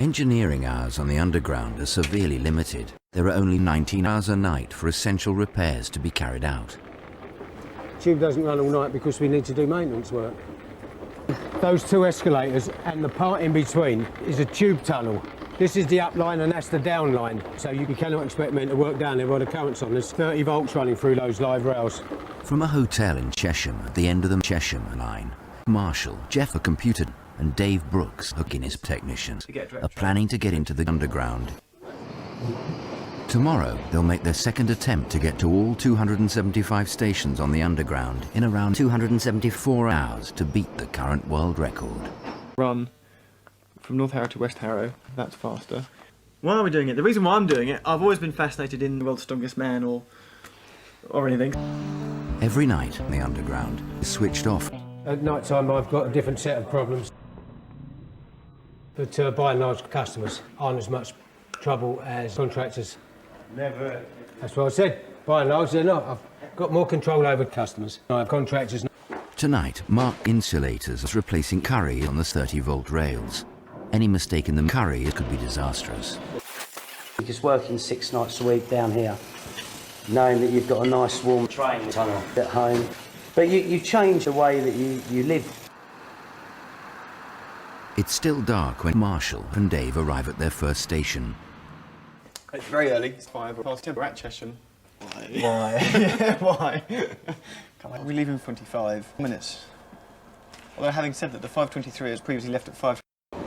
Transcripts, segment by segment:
Engineering hours on the underground are severely limited. There are only 19 hours a night for essential repairs to be carried out. Tube doesn't run all night because we need to do maintenance work. Those two escalators and the part in between is a tube tunnel. This is the up line and that's the down line. So you cannot expect men to work down there while the current's on. There's 30 volts running through those live rails. From a hotel in Chesham at the end of the Chesham line, Marshall, Jeff a computer and Dave Brooks, a Guinness technician, are planning to get into the underground. Tomorrow, they'll make their second attempt to get to all 275 stations on the underground in around 274 hours to beat the current world record. Run from North Harrow to West Harrow, that's faster. Why are we doing it? The reason why I'm doing it, I've always been fascinated in The World's Strongest Man or anything. Every night, the underground is switched off. At night time, I've got a different set of problems. But by and large, customers aren't as much trouble as contractors. Never. That's what I said. By and large, they're not. I've got more control over customers. I have contractors. Tonight, Mark Insulators is replacing curry on the 30-volt rails. Any mistake in the curry could be disastrous. Just working 6 nights a week down here, knowing that you've got a nice warm train tunnel at home. But you change the way that you live. It's still dark when Marshall and Dave arrive at their first station. It's very early. It's 5 past 10. We're at Chesham. Why? Yeah, why? Come on, we leave in 25 minutes. Although having said that, the 5:23 has previously left at 5.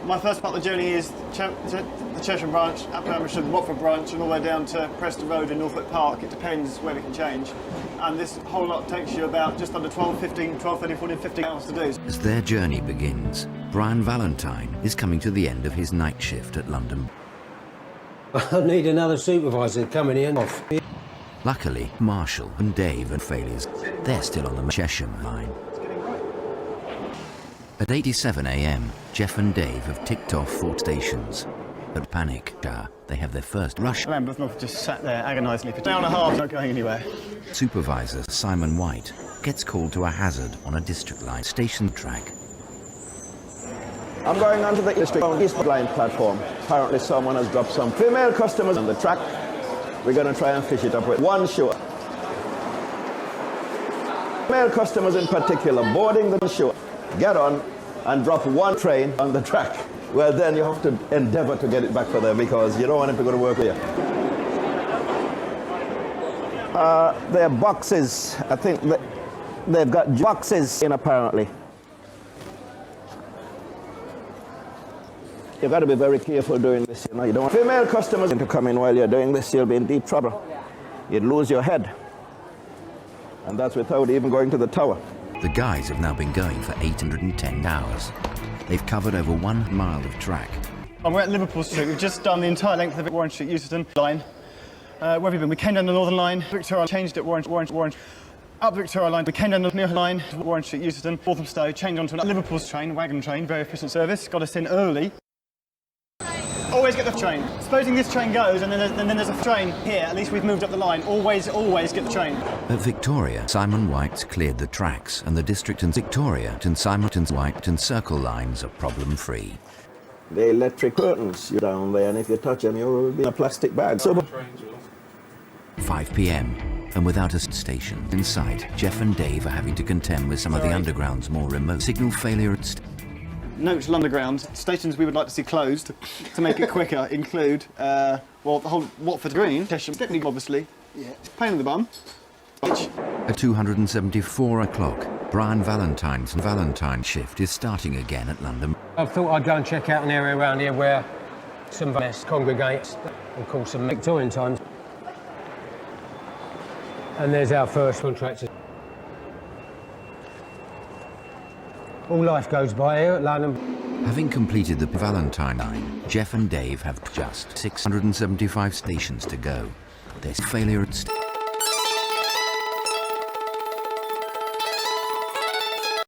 My first part of the journey is the Chesham branch, up to the Watford branch, and all the way down to Preston Road in Norfolk Park. It depends where we can change. And this whole lot takes you about just under 12, 15, 12, 13, 14, 15 hours to do. As their journey begins, Brian Valentine is coming to the end of his night shift at London. I need another supervisor coming in off. Luckily, Marshall and Dave are failures. They're still on the Chesham line. At 87 AM, Jeff and Dave have ticked off 4 stations. At Panic, they have their first rush. Lambeth North just sat there agonisingly for 2 hours and a half, not going anywhere. Supervisor Simon White gets called to a hazard on a district line station track. I'm going onto the East Line platform. Apparently someone has dropped some female customers on the track. We're going to try and fish it up with one shore. Male customers in particular boarding the shore, get on and drop one train on the track. Well, then you have to endeavour to get it back for them because you don't want them to go to work here. Their boxes, I think they've got boxes in apparently. You've got to be very careful doing this, you know. You don't want female customers to come in while you're doing this, you'll be in deep trouble. You'd lose your head. And that's without even going to the tower. The guys have now been going for 810 hours. They've covered over 1 mile of track. We're at Liverpool Street. We've just done the entire length of the Warren Street Euston line. Where have we been? We came down the Northern Line, Victoria, changed at Warren. Up Victoria Line, we came down the Near Line, Warren Street Euston, Walthamstow, changed onto a Liverpool's train, wagon train, very efficient service, got us in early. Always get the train. Supposing this train goes and then there's a train here, at least we've moved up the line. Always get the train. At Victoria, Simon White's cleared the tracks and the district and Victoria and Simon White and Circle lines are problem-free. The electric curtains, you're down there, and if you touch them, you'll be in a plastic bag. So 5 PM, and without a station in sight, Jeff and Dave are having to contend with some of the underground's more remote signal failure. Note Lunderground, stations we would like to see closed to make it quicker include, well, the whole Watford Green, Chesham, obviously, yeah, pain in the bum. At 274 o'clock, Brian Valentine's Valentine shift is starting again at London. I thought I'd go and check out an area around here where some of us congregate and call some Victorian times. And there's our first contractor. All life goes by here at London. Having completed the Valentine line, Jeff and Dave have just 675 stations to go. There's failure at